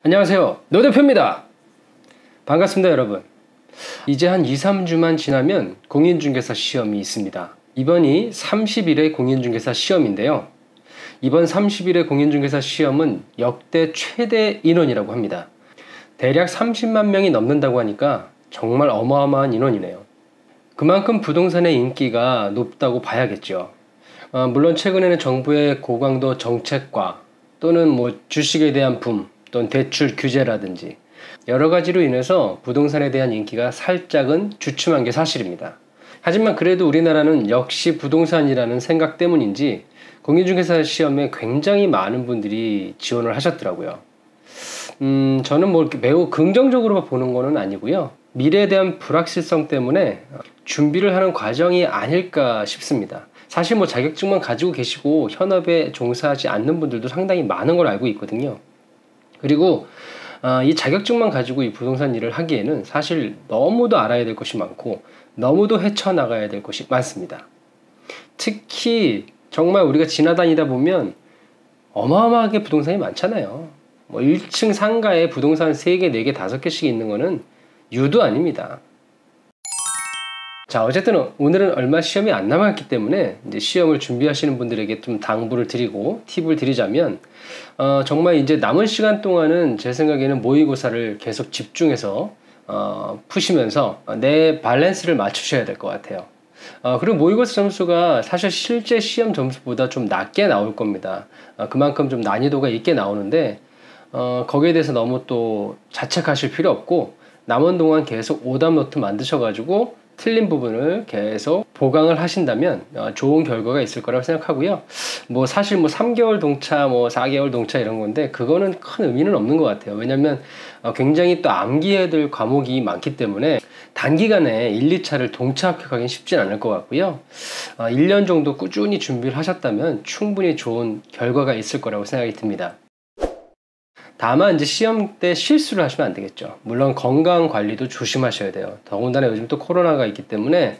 안녕하세요, 노 대표입니다. 반갑습니다 여러분. 이제 한 2-3주만 지나면 공인중개사 시험이 있습니다. 이번이 30일의 공인중개사 시험인데요, 이번 30일의 공인중개사 시험은 역대 최대 인원이라고 합니다. 대략 30만 명이 넘는다고 하니까 정말 어마어마한 인원이네요. 그만큼 부동산의 인기가 높다고 봐야겠죠. 물론 최근에는 정부의 고강도 정책과 또는 주식에 대한 붐, 또는 대출 규제라든지 여러 가지로 인해서 부동산에 대한 인기가 살짝은 주춤한 게 사실입니다. 하지만 그래도 우리나라는 역시 부동산이라는 생각 때문인지 공인중개사 시험에 굉장히 많은 분들이 지원을 하셨더라고요. 저는 매우 긍정적으로 보는 거는 아니고요, 미래에 대한 불확실성 때문에 준비를 하는 과정이 아닐까 싶습니다. 사실 자격증만 가지고 계시고 현업에 종사하지 않는 분들도 상당히 많은 걸 알고 있거든요. 그리고 이 자격증만 가지고 이 부동산 일을 하기에는 사실 너무도 알아야 될 것이 많고 너무도 헤쳐나가야 될 것이 많습니다. 특히 정말 우리가 지나다니다 보면 어마어마하게 부동산이 많잖아요. 1층 상가에 부동산 3개, 4개, 5개씩 있는 거는 유도 아닙니다. 자, 어쨌든 오늘은 얼마 시험이 안 남았기 때문에 이제 시험을 준비하시는 분들에게 좀 당부를 드리고 팁을 드리자면, 정말 이제 남은 시간 동안은 제 생각에는 모의고사를 계속 집중해서 푸시면서 내 밸런스를 맞추셔야 될 것 같아요. 그리고 모의고사 점수가 사실 실제 시험 점수보다 좀 낮게 나올 겁니다. 그만큼 좀 난이도가 있게 나오는데 거기에 대해서 너무 또 자책하실 필요 없고, 남은 동안 계속 오답 노트 만드셔가지고 틀린 부분을 계속 보강을 하신다면 좋은 결과가 있을 거라고 생각하고요. 사실 3개월 동차, 4개월 동차 이런 건데 그거는 큰 의미는 없는 것 같아요. 왜냐면 굉장히 또 암기해야 될 과목이 많기 때문에 단기간에 1, 2차를 동차 합격하기는 쉽진 않을 것 같고요. 1년 정도 꾸준히 준비를 하셨다면 충분히 좋은 결과가 있을 거라고 생각이 듭니다. 다만 이제 시험 때 실수를 하시면 안 되겠죠. 물론 건강 관리도 조심하셔야 돼요. 더군다나 요즘 또 코로나가 있기 때문에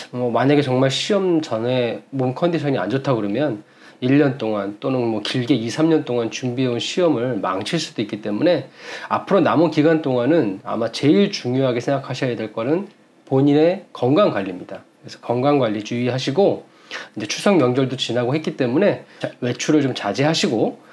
만약에 정말 시험 전에 몸 컨디션이 안 좋다 그러면 1년 동안 또는 길게 2-3년 동안 준비해온 시험을 망칠 수도 있기 때문에 앞으로 남은 기간 동안은 아마 제일 중요하게 생각하셔야 될 거는 본인의 건강 관리입니다. 그래서 건강 관리 주의하시고, 이제 추석 명절도 지나고 했기 때문에 외출을 좀 자제하시고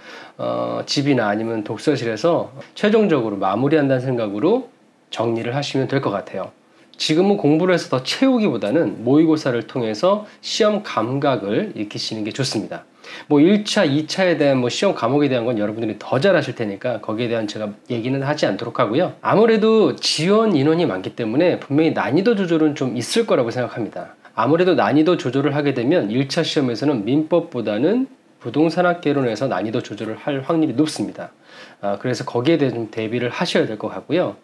집이나 아니면 독서실에서 최종적으로 마무리한다는 생각으로 정리를 하시면 될 것 같아요. 지금은 공부를 해서 더 채우기보다는 모의고사를 통해서 시험 감각을 익히시는 게 좋습니다. 1차, 2차에 대한 시험 과목에 대한 건 여러분들이 더 잘 아실 테니까 거기에 대한 제가 얘기는 하지 않도록 하고요. 아무래도 지원 인원이 많기 때문에 분명히 난이도 조절은 좀 있을 거라고 생각합니다. 아무래도 난이도 조절을 하게 되면 1차 시험에서는 민법보다는 부동산학개론에서 난이도 조절을 할 확률이 높습니다. 그래서 거기에 대해 좀 대비를 하셔야 될 것 같고요.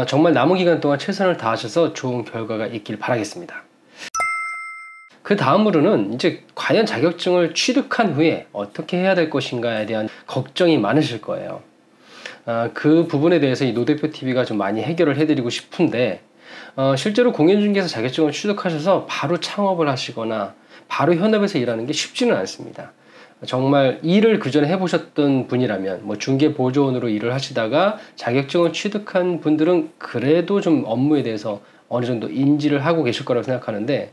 정말 남은 기간 동안 최선을 다하셔서 좋은 결과가 있길 바라겠습니다. 그 다음으로는 이제 과연 자격증을 취득한 후에 어떻게 해야 될 것인가에 대한 걱정이 많으실 거예요. 그 부분에 대해서 이 노대표TV가 좀 많이 해결을 해드리고 싶은데, 실제로 공인중개사 자격증을 취득하셔서 바로 창업을 하시거나 바로 현업에서 일하는 게 쉽지는 않습니다. 정말 일을 그전에 해보셨던 분이라면 중개보조원으로 일을 하시다가 자격증을 취득한 분들은 그래도 좀 업무에 대해서 어느 정도 인지를 하고 계실 거라고 생각하는데,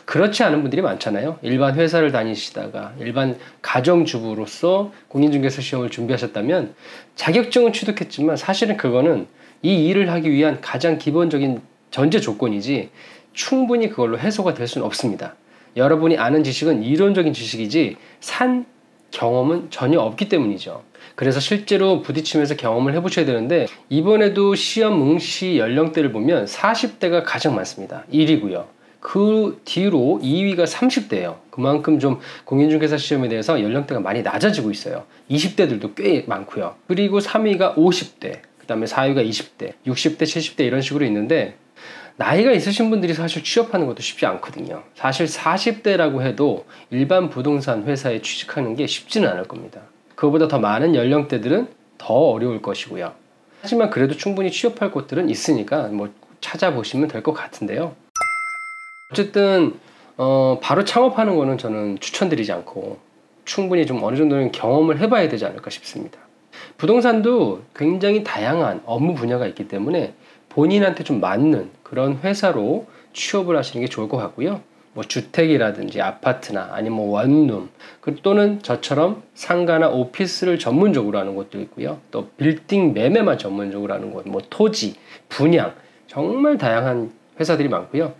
그렇지 않은 분들이 많잖아요. 일반 회사를 다니시다가 일반 가정주부로서 공인중개사 시험을 준비하셨다면 자격증은 취득했지만 사실은 그거는 이 일을 하기 위한 가장 기본적인 전제 조건이지 충분히 그걸로 해소가 될 수는 없습니다. 여러분이 아는 지식은 이론적인 지식이지 산 경험은 전혀 없기 때문이죠. 그래서 실제로 부딪히면서 경험을 해보셔야 되는데, 이번에도 시험 응시 연령대를 보면 40대가 가장 많습니다. 1위고요. 그 뒤로 2위가 30대예요. 그만큼 좀 공인중개사 시험에 대해서 연령대가 많이 낮아지고 있어요. 20대들도 꽤 많고요. 그리고 3위가 50대, 그 다음에 4위가 20대, 60대, 70대 이런 식으로 있는데, 나이가 있으신 분들이 사실 취업하는 것도 쉽지 않거든요. 사실 40대라고 해도 일반 부동산 회사에 취직하는 게 쉽지는 않을 겁니다. 그거보다 더 많은 연령대들은 더 어려울 것이고요. 하지만 그래도 충분히 취업할 곳들은 있으니까 찾아보시면 될 것 같은데요. 어쨌든 바로 창업하는 거는 저는 추천드리지 않고 충분히 좀 어느 정도는 경험을 해봐야 되지 않을까 싶습니다. 부동산도 굉장히 다양한 업무 분야가 있기 때문에 본인한테 좀 맞는 그런 회사로 취업을 하시는 게 좋을 것 같고요. 뭐 주택이라든지 아파트나 아니면 뭐 원룸 또는 저처럼 상가나 오피스를 전문적으로 하는 곳도 있고요. 또 빌딩 매매만 전문적으로 하는 곳, 뭐 토지, 분양 정말 다양한 회사들이 많고요.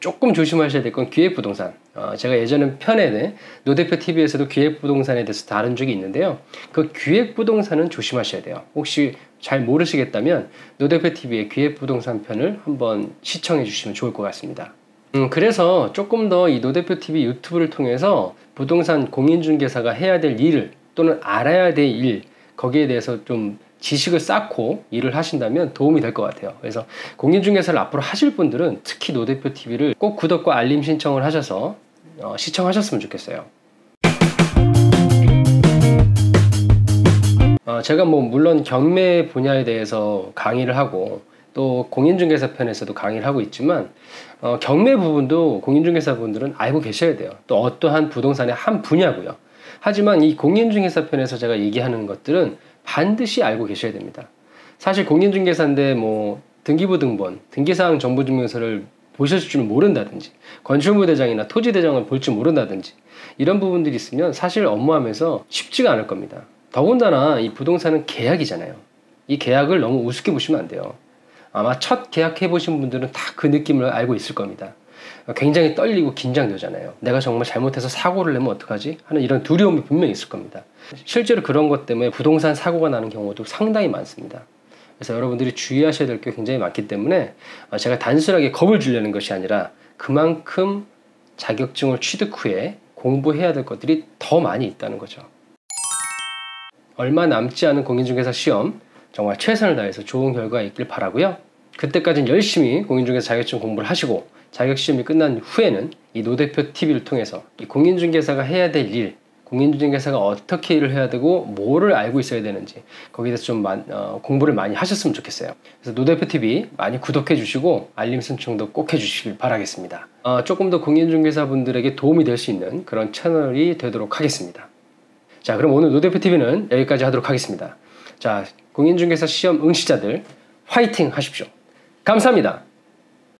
조금 조심하셔야 될 건 기획부동산. 제가 예전에 편에 노대표 TV에서도 기획부동산에 대해서 다룬 적이 있는데요. 그 기획부동산은 조심하셔야 돼요. 혹시 잘 모르시겠다면 노대표 TV의 기획부동산 편을 한번 시청해 주시면 좋을 것 같습니다. 그래서 조금 더 이 노대표 TV 유튜브를 통해서 부동산 공인중개사가 해야 될 일을 또는 알아야 될 일 거기에 대해서 좀 지식을 쌓고 일을 하신다면 도움이 될 것 같아요. 그래서 공인중개사를 앞으로 하실 분들은 특히 노대표 TV를 꼭 구독과 알림 신청을 하셔서 시청하셨으면 좋겠어요. 제가 뭐 물론 경매 분야에 대해서 강의를 하고 또 공인중개사 편에서도 강의를 하고 있지만 경매 부분도 공인중개사 분들은 알고 계셔야 돼요. 또 어떠한 부동산의 한 분야고요. 하지만 이 공인중개사 편에서 제가 얘기하는 것들은 반드시 알고 계셔야 됩니다. 사실 공인중개사인데 뭐 등기부등본, 등기사항 정보증명서를 보셨을 줄 모른다든지 건축물대장이나 토지대장을 볼 줄 모른다든지 이런 부분들이 있으면 사실 업무하면서 쉽지가 않을 겁니다. 더군다나 이 부동산은 계약이잖아요. 이 계약을 너무 우습게 보시면 안 돼요. 아마 첫 계약해 보신 분들은 다 그 느낌을 알고 있을 겁니다. 굉장히 떨리고 긴장되잖아요. 내가 정말 잘못해서 사고를 내면 어떡하지? 하는 이런 두려움이 분명히 있을 겁니다. 실제로 그런 것 때문에 부동산 사고가 나는 경우도 상당히 많습니다. 그래서 여러분들이 주의하셔야 될 게 굉장히 많기 때문에 제가 단순하게 겁을 주려는 것이 아니라 그만큼 자격증을 취득 후에 공부해야 될 것들이 더 많이 있다는 거죠. 얼마 남지 않은 공인중개사 시험 정말 최선을 다해서 좋은 결과 있길 바라고요. 그때까지는 열심히 공인중개사 자격증 공부를 하시고 자격시험이 끝난 후에는 이 노대표 TV를 통해서 이 공인중개사가 해야 될 일, 공인중개사가 어떻게 일을 해야 되고 뭐를 알고 있어야 되는지 거기에 대해서 좀 공부를 많이 하셨으면 좋겠어요. 그래서 노대표 TV 많이 구독해 주시고 알림 신청도 꼭 해주시길 바라겠습니다. 조금 더 공인중개사 분들에게 도움이 될 수 있는 그런 채널이 되도록 하겠습니다. 자, 그럼 오늘 노대표 TV는 여기까지 하도록 하겠습니다. 자, 공인중개사 시험 응시자들 화이팅 하십시오. 감사합니다.